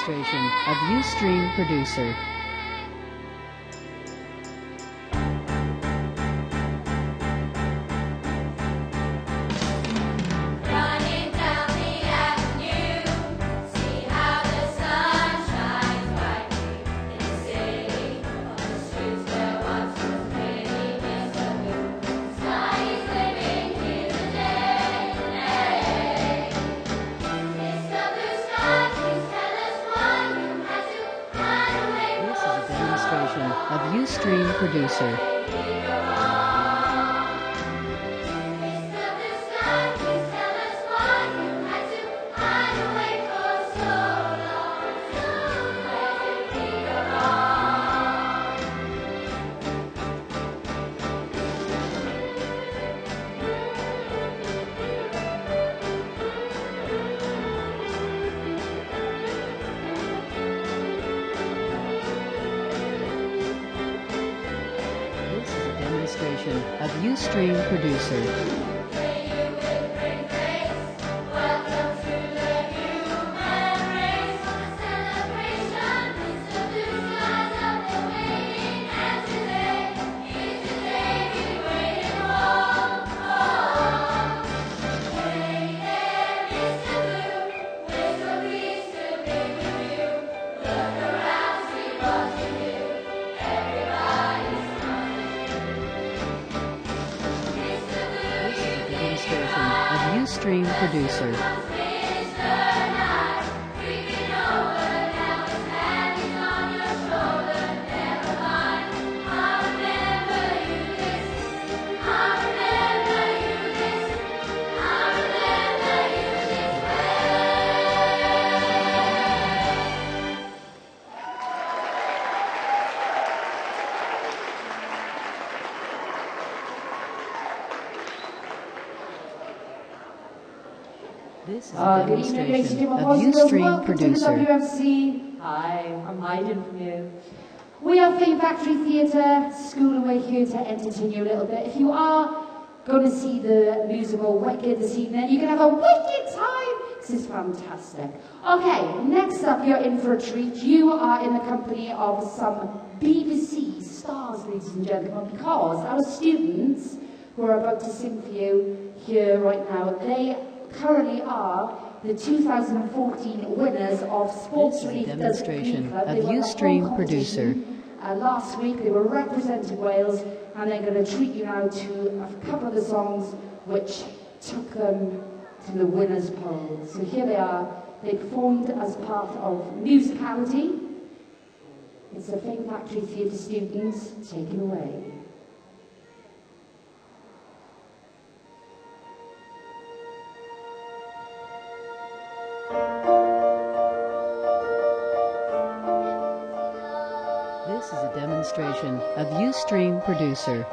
demonstration of Ustream Producer. Running down the avenue, see how the sun shines brightly in the city. On the streets where once was pretty mist of blue. Sky is living here today. Mist of blue sky, please tell us why you had to hide away. This is a demonstration of Ustream Producer. This is a demonstration of Ustream Producer. Ustream Producer. This is a Good evening, ladies and demonstration gentlemen. of Boys and girls, Ustream welcome to the Producer. WFC. Hi, I'm hiding from you. We are Fame Factory Theatre School, and we're here to entertain you a little bit. If you are going to see the musical Wicked this evening, you can have a wicked time, because it's fantastic. Okay, next up, you're in for a treat. You are in the company of some BBC stars, ladies and gentlemen, because our students who are about to sing for you here right now, they currently are the 2014 winners of Sports This is a Relief demonstration Club. of They won the whole Ustream Producer. competition. Last week they were representing Wales, and they're going to treat you now to a couple of the songs which took them to the winners' poll. So here they are. They performed as part of Musicality. It's the Fame Factory Theatre students. Take it away. This is a demonstration of Ustream Producer.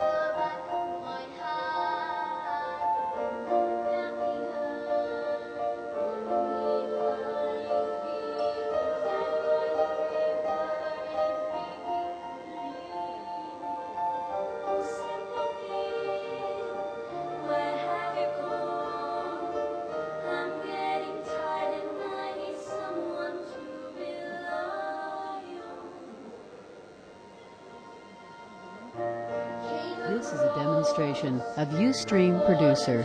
This is a demonstration of Ustream Producer.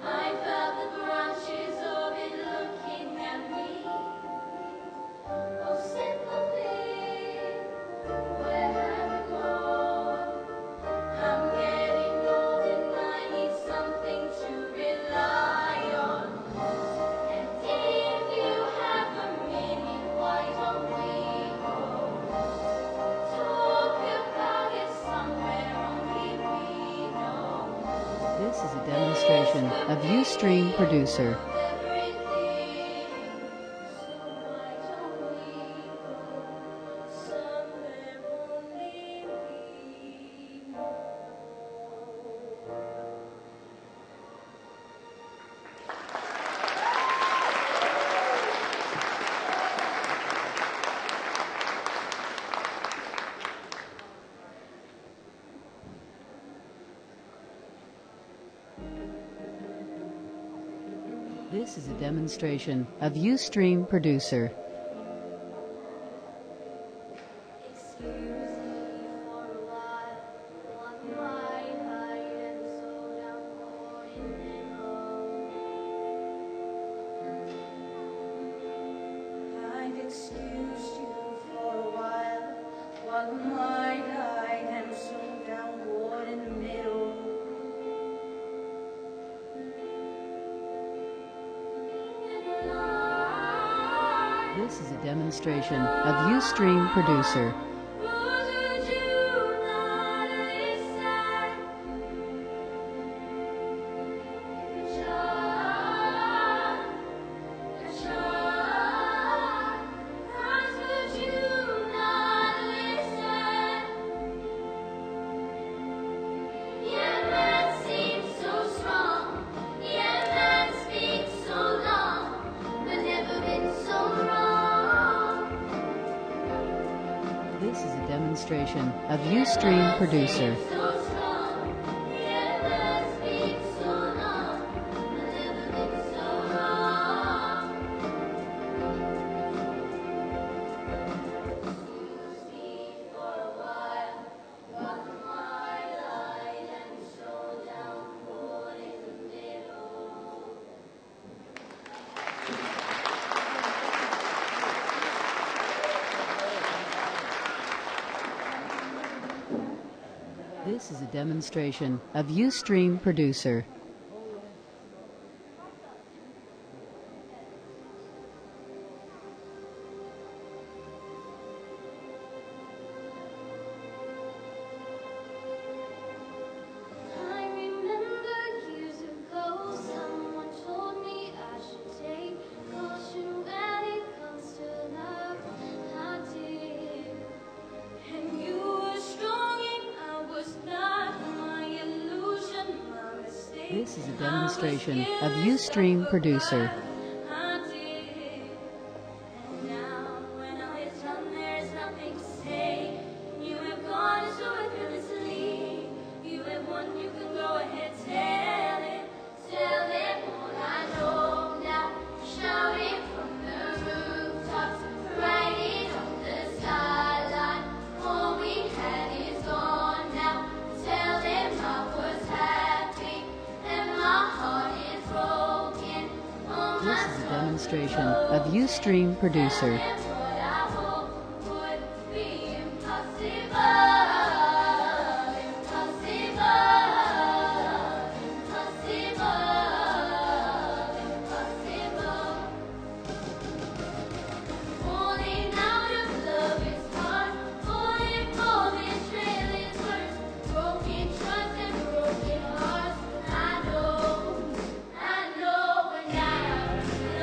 I felt the branches of it looking at me. Oh, sympathy, where have you gone? I'm getting old and I need something to rely on. And if you have a minute, why don't we go talk about it somewhere only we know? This is a demonstration of Ustream Producer. This is a demonstration of Ustream Producer. Excuse me for a while, one might hide and slow down for in and I've excused you for a while, one might hide and slow down board in the middle. This is a demonstration of Ustream Producer. Would you not listen? If a child cries, would you not listen? Yet man seems so strong, yet man speaks so long, but never been so wrong. This is a demonstration of Ustream Producer. So strong, yet man speaks so long, but never been so wrong. Excuse me for a while, one might lie and slow down board in the middle. This is a demonstration of Ustream Producer. I remember years ago, someone told me I should take caution when it comes to love. I did, and you were strong and I was not. My illusion, my mistake. This is a demonstration of Ustream Producer. I did, and now when all is done, there's nothing to say. You have gone so effortlessly. You have won, you can go ahead, tell it all I know now. Shout it from the rooftops, write it on the skyline. All we had is gone now. Tell them I was happy and my heart is broken. All my This is a demonstration of Ustream Producer. what I hope would be impossible, impossible. Falling out of love is hard, falling for betrayal is worse. Broken trust and broken hearts. I know, and now when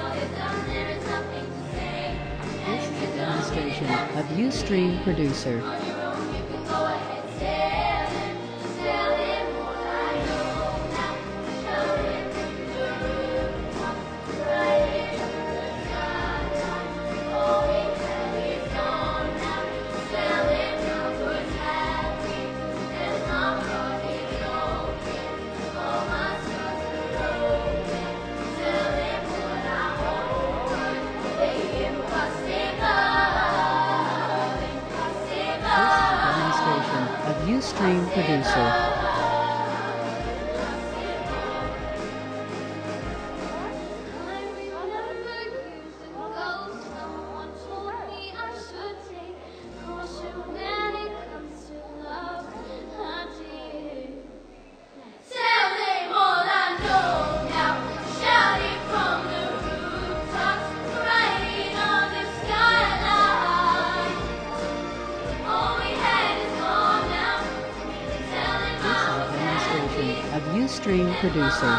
all is done, there is nothing to say. This is a demonstration of Ustream Producer. On your own, you can go ahead, tell him what I know now. Shout it from the rooftops, write it on the skyline. All we had is gone now. Tell him I was happy and my heart is broken. All my scars are open. Tell him what I hope would be impossible, Demonstration of Ustream Producer. I remember years ago, someone told me I should take caution when it comes to love. I did. Tell them all I know now. Shout it from the rooftops, write it on the skyline. All we had is gone now. Tell them I was Demonstration of Ustream Producer.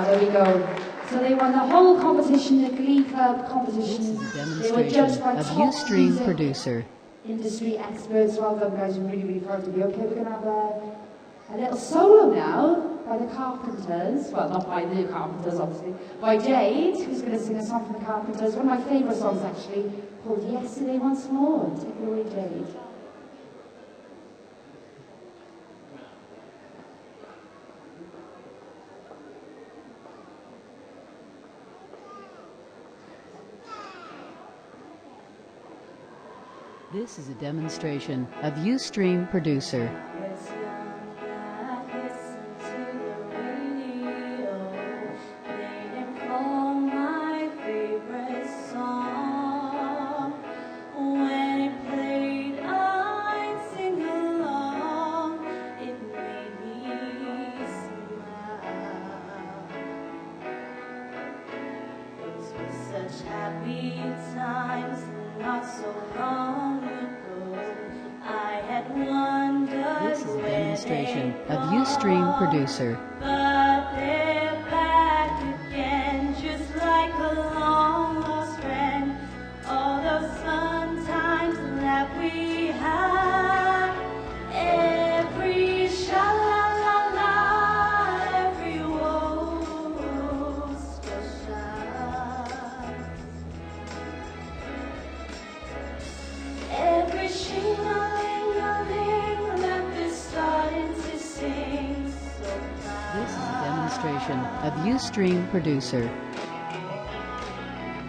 There we go. So they won the whole competition, the Glee Club This competition. is a They were judged demonstration by of top Ustream music producer. industry experts. Well done, guys. I'm really, really proud of you. Okay, we're going to have a little solo now by the Carpenters. Well, not by the Carpenters, obviously. By Jade, who's going to sing a song from the Carpenters. One of my favourite songs, actually, called Yesterday Once More. Take it away, Jade. This is a demonstration of Ustream producer. It's young that listen to the radio. They didn't call my favorite song. When it played, I'd sing along. It made me smile. Those were such happy times, not so long ago. I had wondered This is a where demonstration they'd of Ustream gone. producer. But they're back again, just like a long lost friend. All those fun times that we had, every sha-la-la-la, every woe still shines. Every shing-a-ling-a-ling that they're starting to sing so This is a demonstration of Ustream producer.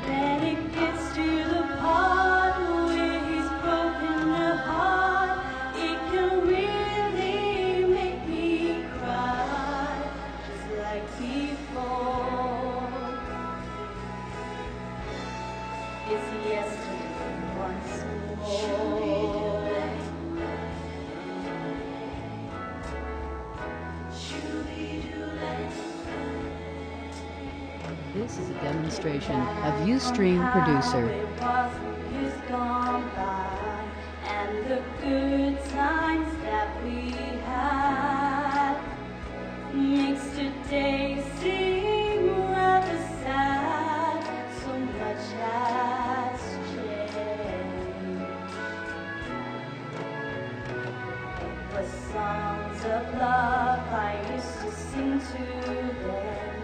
Then it gets to the part where he's broken her heart. It can really make me cry, just like before. It's yesterday once more. This is a demonstration of Ustream producer. It wasn't years gone by, and the good times that we had makes today seem rather sad. So much has changed. The songs of love I used to sing to them,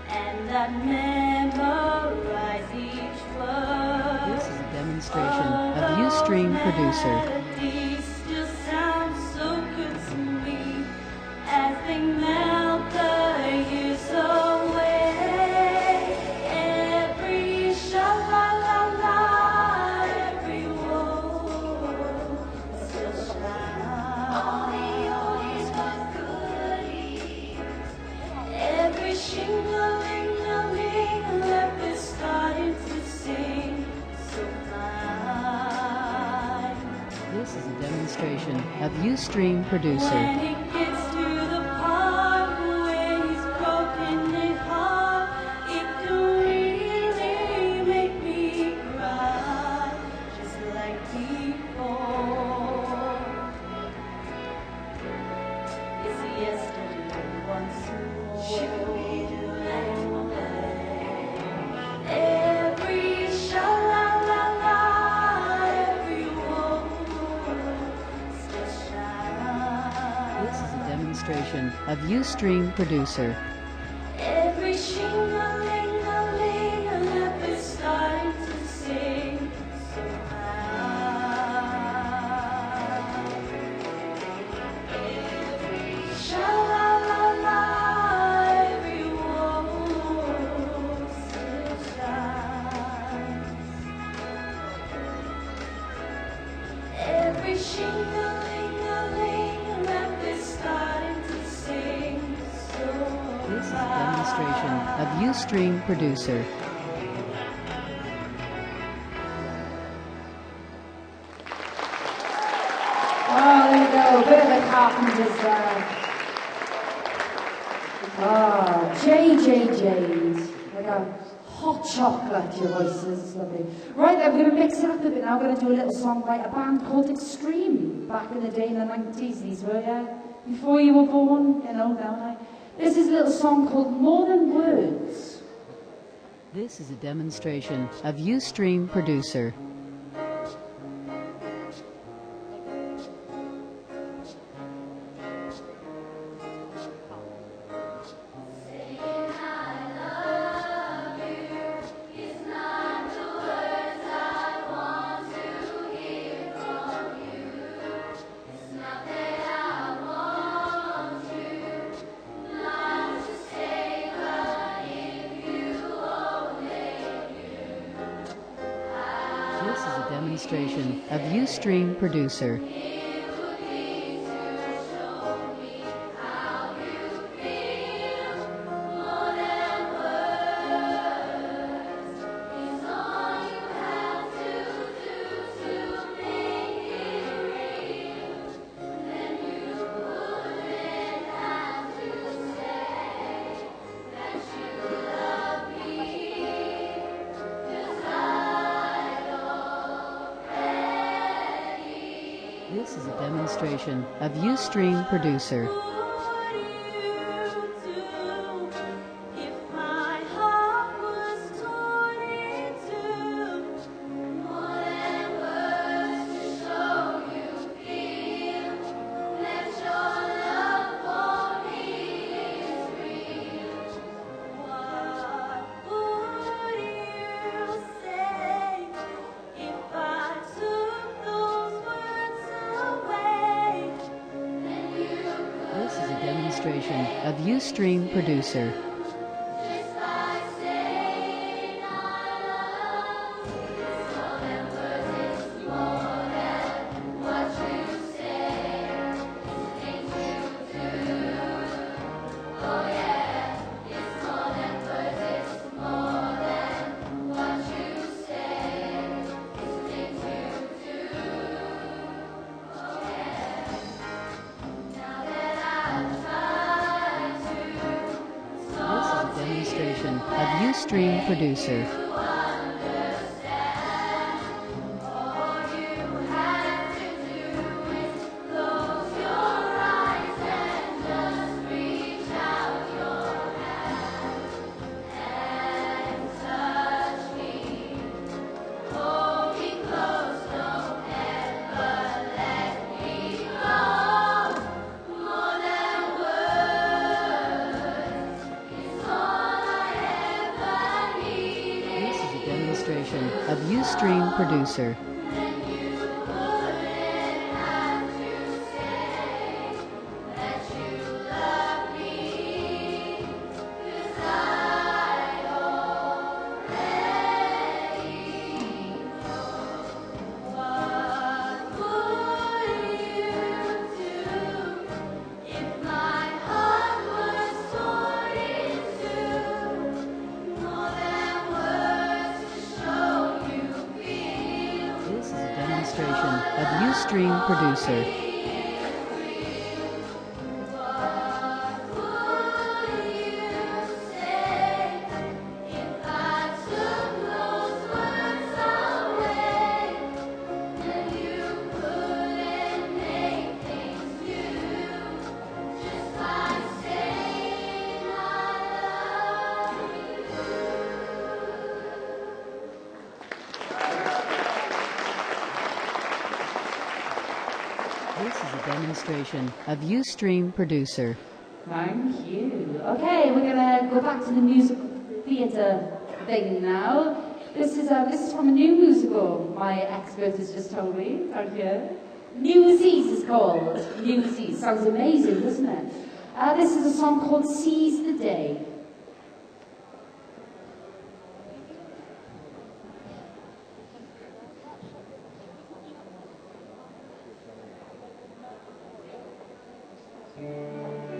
and that memorize each word. This is a demonstration of Ustream producer. Melodies still sound so good to me as they melt the years away. Every sha-la-la-la, every woe still shines. All the oldies but goodies. Every shing-a-ling-a-ling that we're starting to sing so fine. This is a demonstration of Ustream producer. When it gets to the part where he's broken his heart, it can really make me cry, just like before. It's yesterday once more. Every sha-la-la-la, every woe still shines. This is a demonstration of Ustream producer. Every shing-a-ling-a-ling that we're starting to sing so high. Every sha-la-la-la, every woe still shines. Every shing-a-ling-a-ling that we're starting to sing so This is a demonstration of Ustream producer. Oh, there we go. A bit of the Carpenters there. Oh, Jade. Like a hot chocolate, your voice is. It's lovely. Right, I'm going to mix it up a bit now. I'm going to do a little song by a band called Extreme. Back in the day in the 90s, these were, before you were born, now. This is a little song called More Than Words. This is a demonstration of Ustream Producer. This is a demonstration of Ustream Producer. This is a demonstration of Ustream Producer. This is a demonstration of Ustream Producer. Demonstration of Ustream Producer. Demonstration of Ustream Producer. Demonstration of Ustream Producer. This is a demonstration of Ustream Producer. Thank you. Okay, we're gonna go back to the musical theatre thing now. This is from a new musical. My expert has just told me. Thank you. Newsies is called. Newsies sounds amazing, doesn't it? This is a song called "Seize the Day."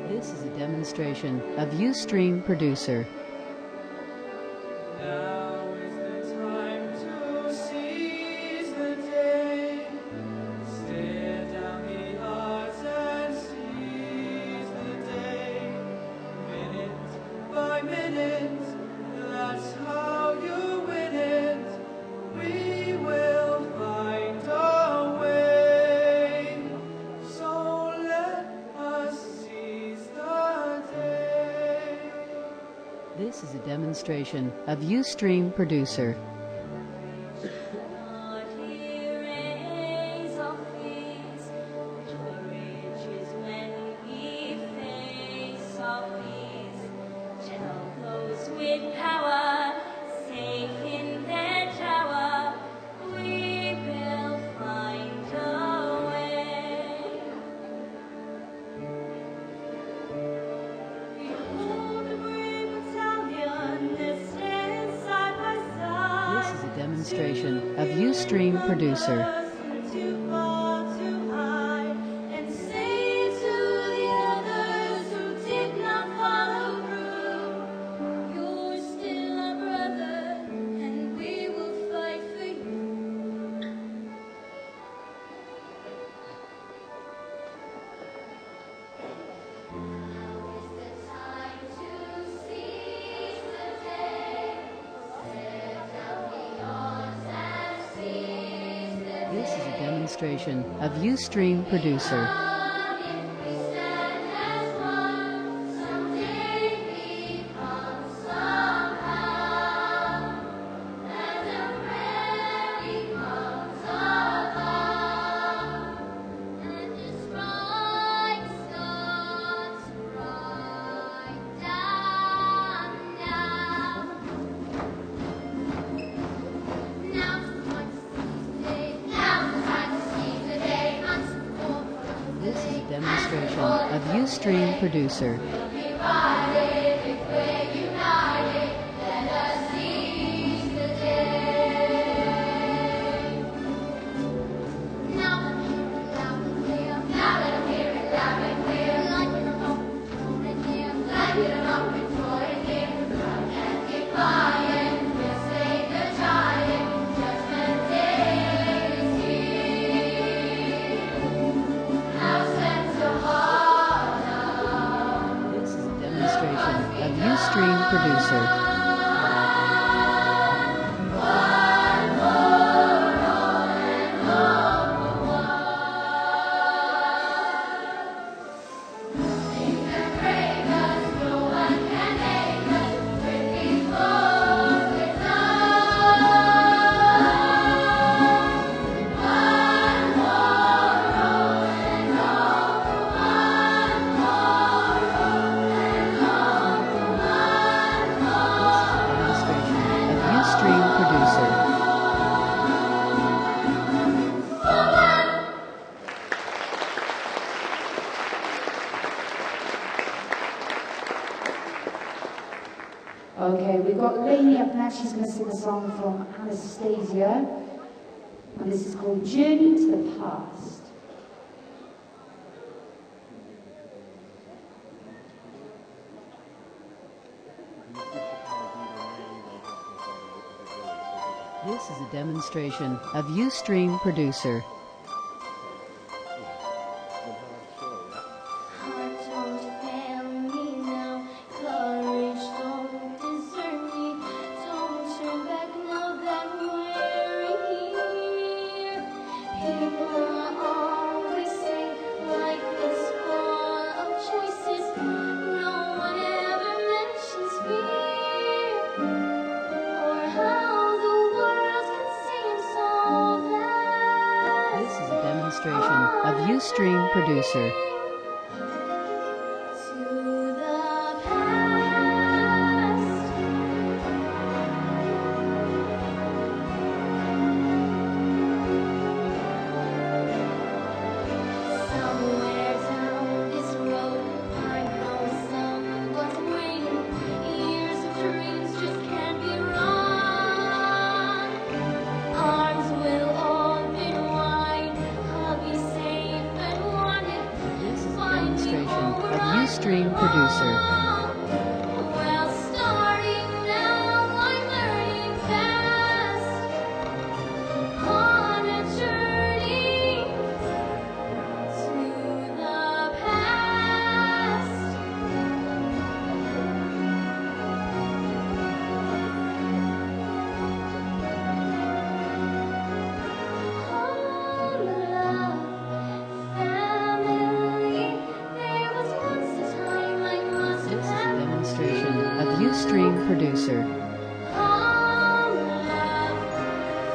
This is a demonstration of Ustream Producer. Now is the time to seize the day. Stare down the odds and seize the day. Minute by minute, that's how you win it. We will find a way. So let us seize the day. This is a demonstration of Ustream Producer. Lord, erase all fears. Courage is when we face all fears. Tell those with power, safe in their tower, we will find a way. Behold the brave battalion that stands side by side. This is a demonstration of Ustream Producer. Too far to hide, and say to the others who did not follow through, you're still our brother, and we will fight for you. Now is the time to seize the day. Set down the arms and seize the day. This is a demonstration of Ustream Producer. If we stand as one, someday become somehow. As a prayer becomes a vow, and the strike starts right down now. Now's the time to seize the day. Now's the time to seize the day. This is a demonstration of Ustream Producer. We'll be riding if we're united. Let us seize the day. Now let 'em hear it loud and clear. Now let 'em hear it loud and clear. Like it or not, we're in here. Like it or not, we're in here. Proud and defiant, we'll slay the giant. Judgment Day is here. Now set to heart of This is a demonstration of Ustream Producer. Demonstration of Ustream Producer. Okay, we've got Lainey up next. She's going to sing a song from Anastasia. And this is called Journey to the Past. This is a demonstration of Ustream Producer. Heart don't fail me now, courage don't desert me. Don't turn back now that we're here. People always say life is full of choices. No one ever mentions fear, or how the world can seem so vast. This is a demonstration of Ustream Producer. To the past. Somewhere down this road, I know someone's waiting. Years of dreams just can't be wrong. Arms will open wide. I'll be safe and wanted. This is a Find me demonstration of over I Ustream Producer. Well, starting now, I'm learning fast on a journey to the past. Home, love, family. There was once a time I must have Ustream producer. Home, love,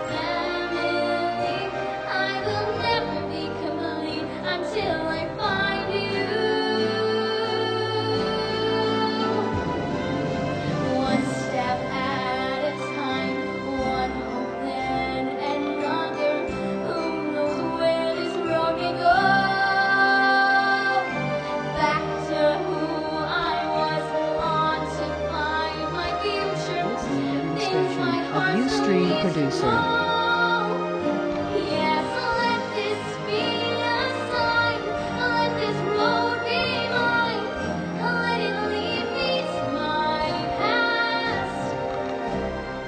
family. I will never be complete until I find you. One step at a time, one hope then another. Who knows where this road may go? Back to who I was, on to find my future. This is a Things demonstration my of heart Ustream believes producer. know. Yes, let this be a sign. Let this road be mine. Let it lead me to my past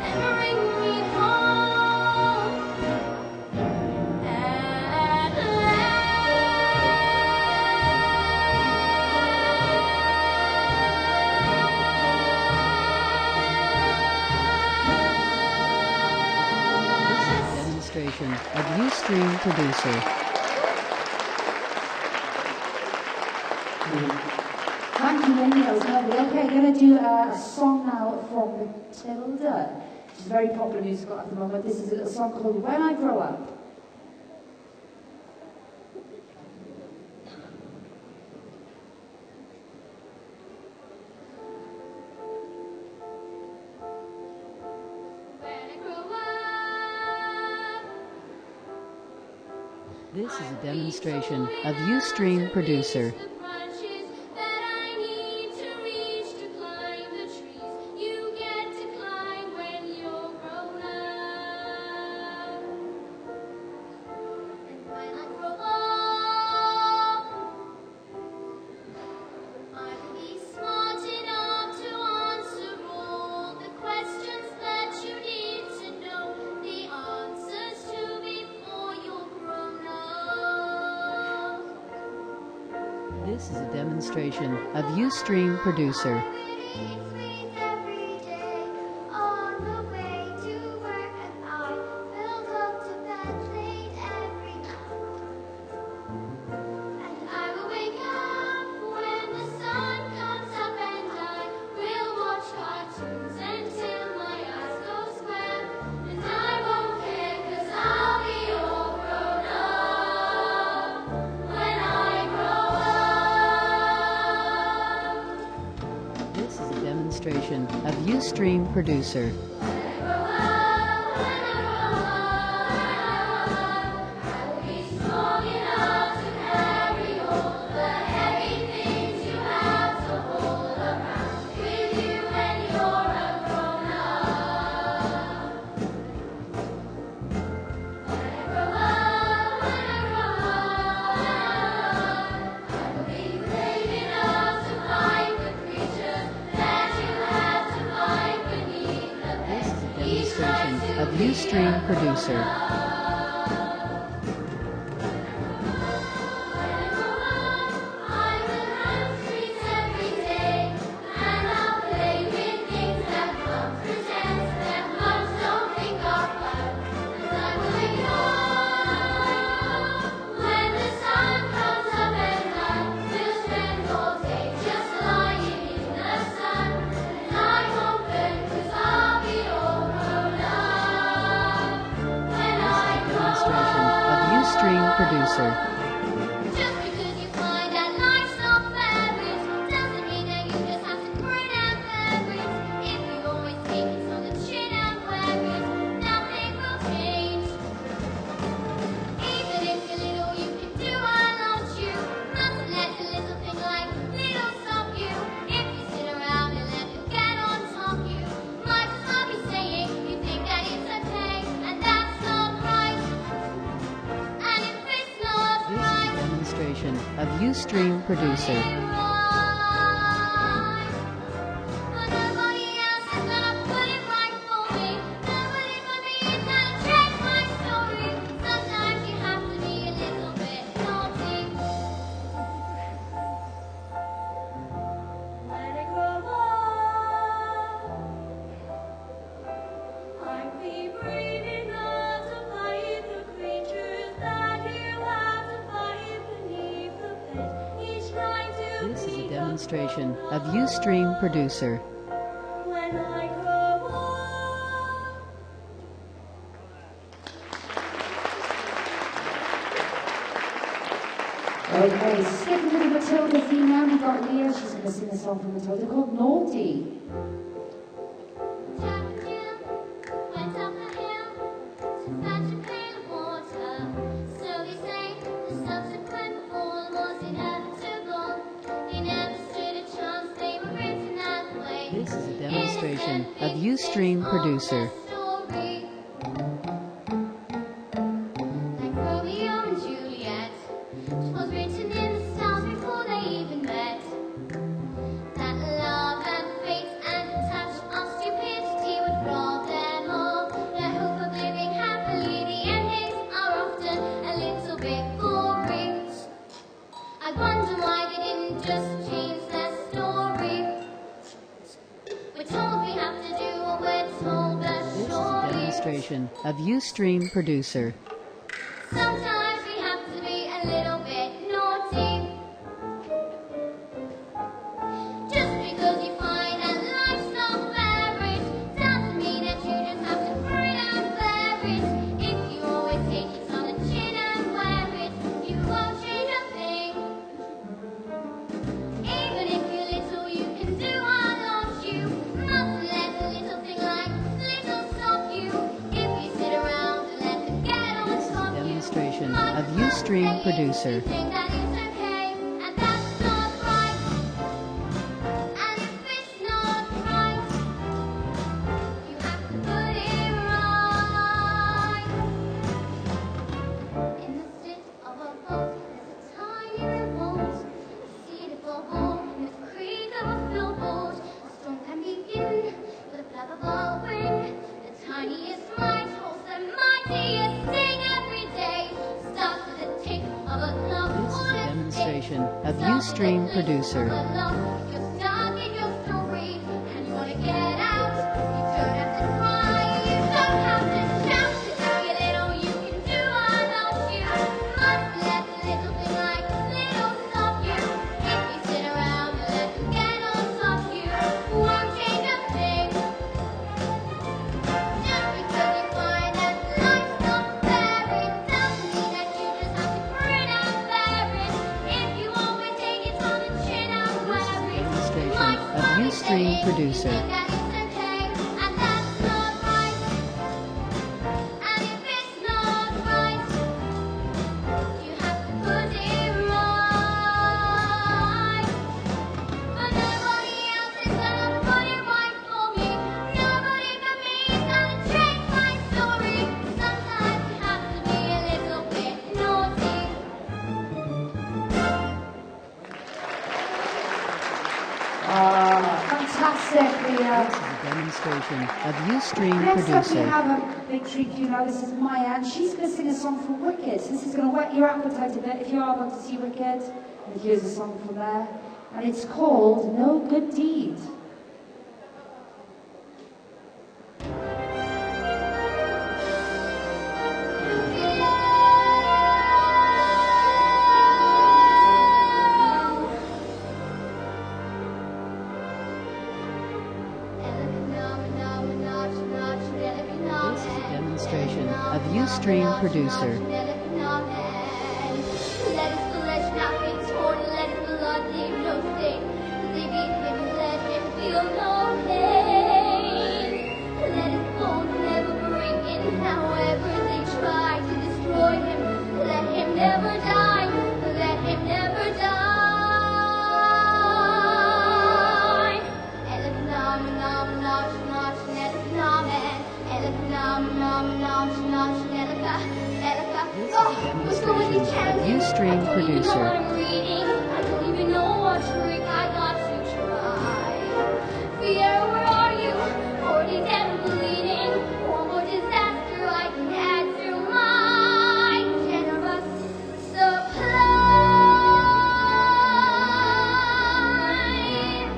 and bring me home at This is a demonstration of Ustream producer. Thank you, Wendy. That was lovely. Okay, going to do a song now from Matilda. She's a very popular musical at the moment. This is a little song called When I Grow Up. when I grow up. This is a demonstration of Ustream producer. The branches that I need to reach to climb the trees you get to climb when you're grown up. And when I grow up, I will be smart enough to answer all the questions that you need to know the answers to before you're grown up. This is a demonstration of Ustream producer. Every day on the way to work, and I will go to bed late every night. And I will wake up when the sun comes up, and I will watch cartoons until my eyes go square. And I won't care 'cause I'll be all grown up when I grow up. This is a demonstration of Ustream producer. This is a demonstration of Ustream producer. Ustream producer. Just because you find that life's not fair, doesn't mean that you just have to grin and bear it. If you always take it on the chin and wear it, nothing will change. Even if you're little, you can do without you. Mustn't let a little thing like little stop you. If you sit around and let it get on top you, might as well be saying you think that it's okay, and that's not right. And if it's not This is right, a demonstration of Ustream producer. but nobody else is gonna put it right for me. Nobody but me is gonna change my story. Sometimes you have to be a little bit naughty. When I grow up, I'll be brave enough to fight the creatures that you have to fight beneath the bed. Each night to This is a be demonstration of Ustream producer. when Okay, skipping to the Matilda theme now. We've got Leah. She's going to sing a song from Matilda called Naughty. Jack Jill went up the hill to fetch a pail of water. So they say the subsequent fall was inevitable. He never stood a chance, they were written that way. This is a demonstration of Ustream Producer. Like Romeo and Juliet, it was written in the stars before they even met. That love and fate and a touch of stupidity would rob them all. Their hope of living happily, the endings are often a little bit gory. I wonder why they didn't just change their story. We're told we have to do what we're told, but This is a surely demonstration of Ustream Producer. sometimes we have to be a little bit naughty. Just because you find that life's not fair, it doesn't mean that you just have to grin and bear it. If you always take it on the chin and wear it, you won't change a thing. Even if you're little, you can do what loves you. Mustn't let a little thing like little stop you. If you sit around and let them get on This is a top you. demonstration of Ustream Producer. Think that it's okay, and that's not right. And if it's not right, you have to put it right. In the slit of a boat, there's a tiny revolt. You see the bubble in the creak of a billboard. A storm can begin with a flap of a wing. The tiniest mite holds the mightiest sting every day. Starts with the tick of a clock. This is or a a demonstration tick. of Starts with Ustream the Producer. click of a lock. You're stuck in your story and you want to get out. You don't have to cry, you don't have to shout. 'Cause if you're little, you can do what loves you. Must let the little thing like little stop you. If you sit around and let them get on top you, won't change a thing. Just because you find that life's not fair, it doesn't mean that you just have to grin and bear it. If you always take it on the chin and wear it, Demonstration of Ustream Producer. think that it's okay, and that's not right. And if it's not right, you have to put it right. But nobody else is gonna put it right for me. Nobody but me is gonna change my story. Sometimes you have to be a little bit naughty. Fantastic, Leah. This is a demonstration of Ustream Next up, we Producer. have a big treat for you now. This is Maya, and she's going to sing a song from Wicked. This is going to whet your appetite a bit if you are going to see Wicked. And here's a song from there, and it's called No Good Deed. This is a demonstration of Ustream Producer. Let his flesh not be torn, let his blood leave no stain. Leave him, let him feel no pain. Let his bones never break in, however they try to destroy him. Let him never die, let him never die. Elif nam nam nach nach nelif namen. Elif nam nam nach nach nelika elika. This is Oh, a what's going on with demonstration of the Ustream I don't even know Producer. what I'm reading. I don't even know what trick I got to try. Fear, where are you? Already dead and bleeding. One more disaster I can add to my generous supply.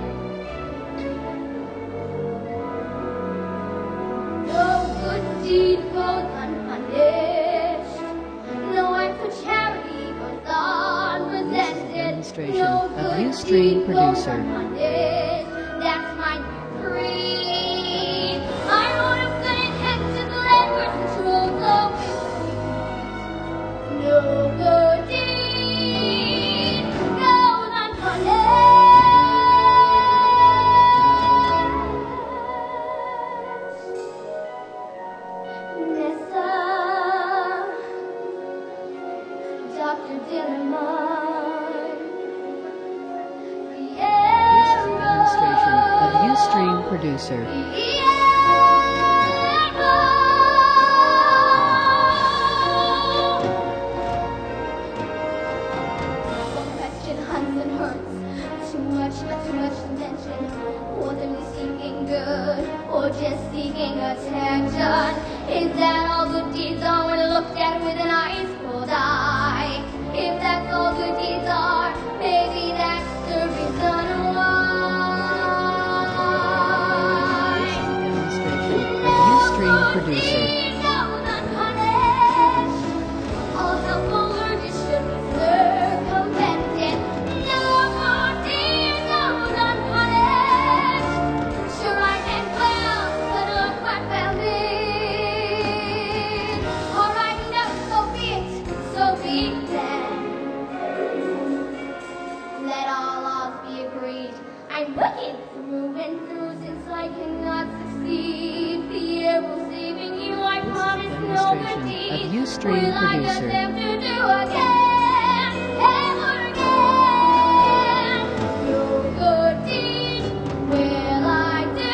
No good deed goes unpunished. No act for charity goes unresented. demonstration No of good Ustream deed goes Producer. unpunished. That's my creed. I wrote a good intent to the labor control. No good deed. producer. One question hunts and hurts. Too much attention. Was I seeking good or just seeking attention? Is that all good deeds are when looked at with an eyes cold eye? If that's all good deeds are, maybe that's the reason why. Demonstration of Ustream producer. I'm looking through and through since I cannot succeed. The arrow saving you, I This is a promise no good demonstration deed. of Ustream Will I producer. attempt to do again, ever again? No good deed will I do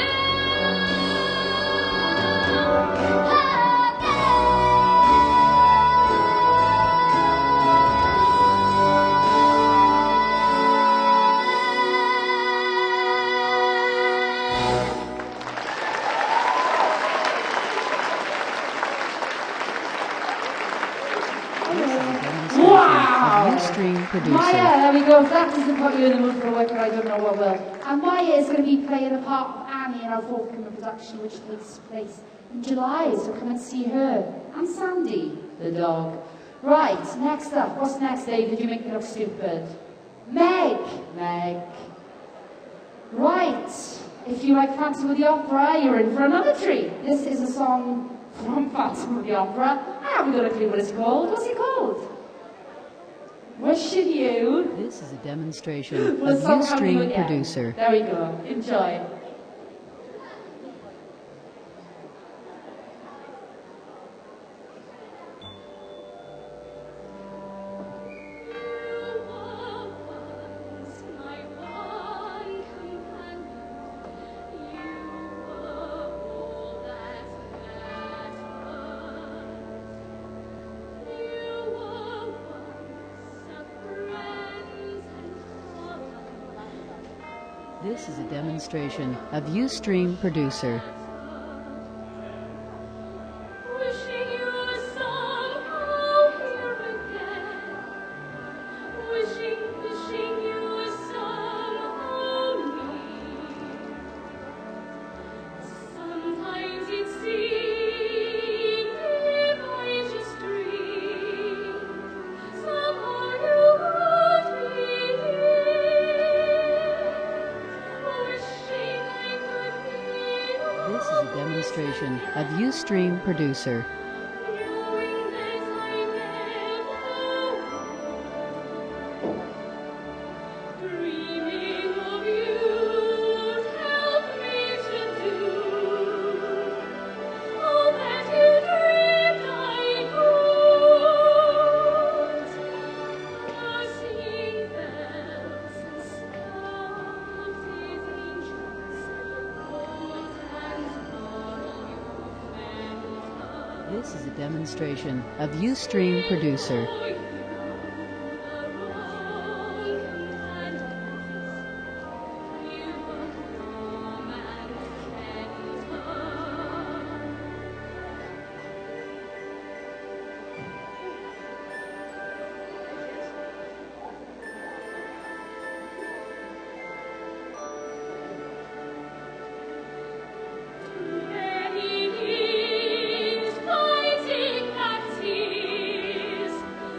Wow! Ustream producer. Maya, there we go. If that doesn't put you in the mood for a worker, I don't know what will. And Maya is going to be playing the part of Annie in our forthcoming production, which takes place in July. So come and see her. And Sandy, the dog. Right, next up. What's next, David? You make me look stupid. Meg. Meg. Right. If you like Phantom of the Opera, you're in for another treat. This is a song from Phantom of the Opera. I haven't got a clue what it's called. What's it called? Wishing you. This is a demonstration We'll of song have you Ustream again. producer. There we go. Enjoy. This is a demonstration of Ustream producer. Wishing you a somehow here again. Wishing you a somehow near. Sometimes it seemed if I just dreamed, somehow you would be here. Wishing I could be This is a demonstration of Ustream producer. knowing that I never dreaming of you'd help me to do all that you dreamed I could. Singing bells and sculpted angels, old hands bottle you fent. This is a demonstration of Ustream producer.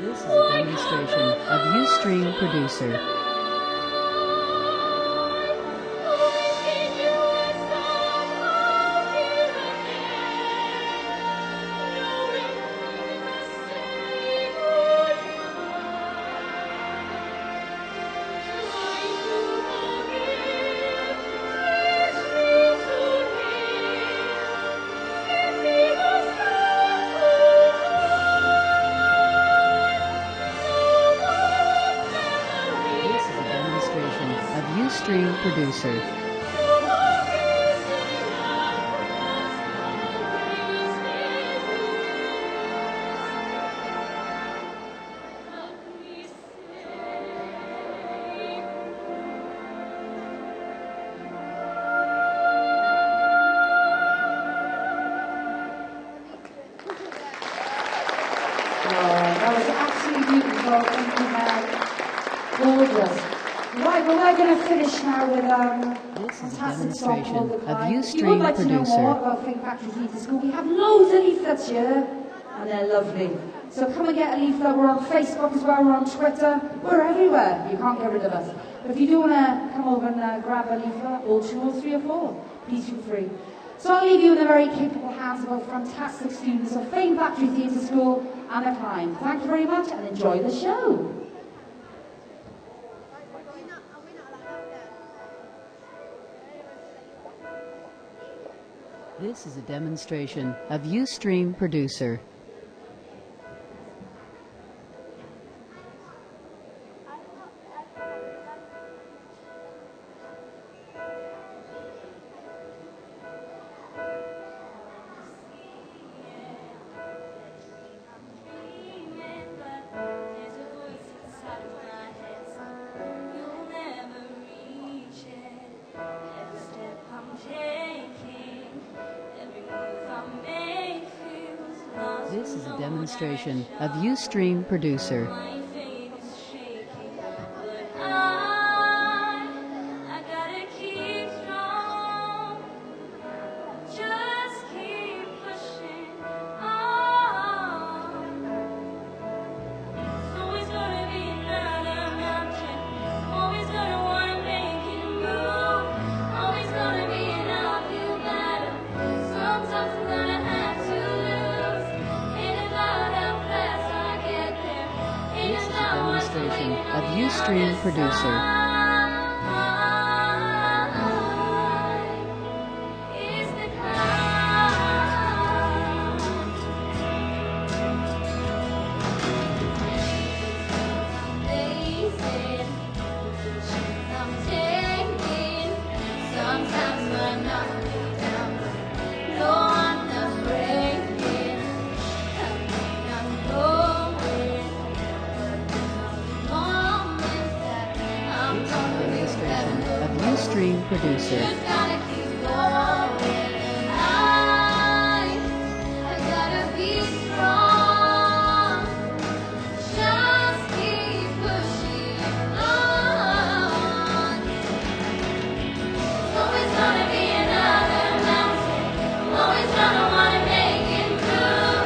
This is a demonstration of Ustream producer. This is a demonstration of Ustream producer. wonderful. Thank you, Meg. Gorgeous. Right, well, we're going to finish now with This is a fantastic song called The demonstration of Climb. If you would Ustream like to know producer. more about Fame Factory Theatre School, we have loads of leaflets here, and they're lovely. So come and get a leaflet. We're on Facebook as well, we're on Twitter. We're everywhere. You can't get rid of us. But if you do want to come over and grab a leaflet, or 2 or 3 or 4, please feel free. So I'll leave you in the very capable hands of our fantastic students of Fame Factory Theatre School and The Climb. Thank you very much and enjoy the show. This is a demonstration of Ustream producer. This is a demonstration of Ustream producer. My faith is shaking, but I gotta keep strong. Just keep pushing on. There's always gonna be another mountain. Always gonna wanna make it move. Always gonna be an uphill battle. Sometimes I'm gonna have to lose. Ain't about how fast I get there. Ain't This is a about what's demonstration waiting of on the Ustream other producer. side. Is the climb. I'm facing, I'm taking. Sometimes I knock me down, but no, I'm not breaking. I mean, I'm going, but moments that I'm This is a gonna demonstration remember. of Ustream producer. Just gotta keep going. I gotta be strong. Just keep pushing on. Always gonna be another mountain. Always gonna wanna make it through.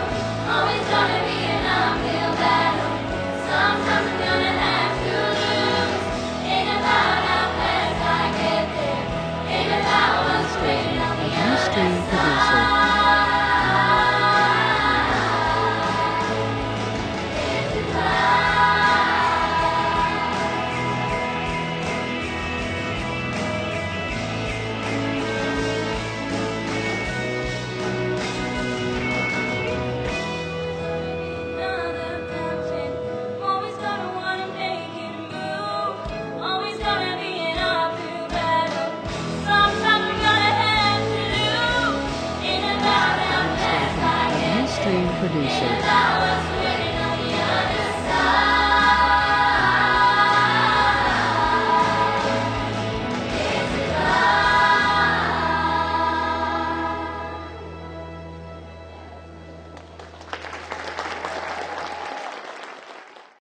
Always gonna be an uphill battle. Sometimes I'm gonna have to lose. Ain't about how fast I get there. Ain't about what's waiting on the Of other Ustream producer. side. It's the another mountain. Always gonna wanna make it move. Always gonna be an uphill battle. Sometimes we're gonna have to lose. Ain't about how fast I Of get Ustream there. producer. Ain't about what's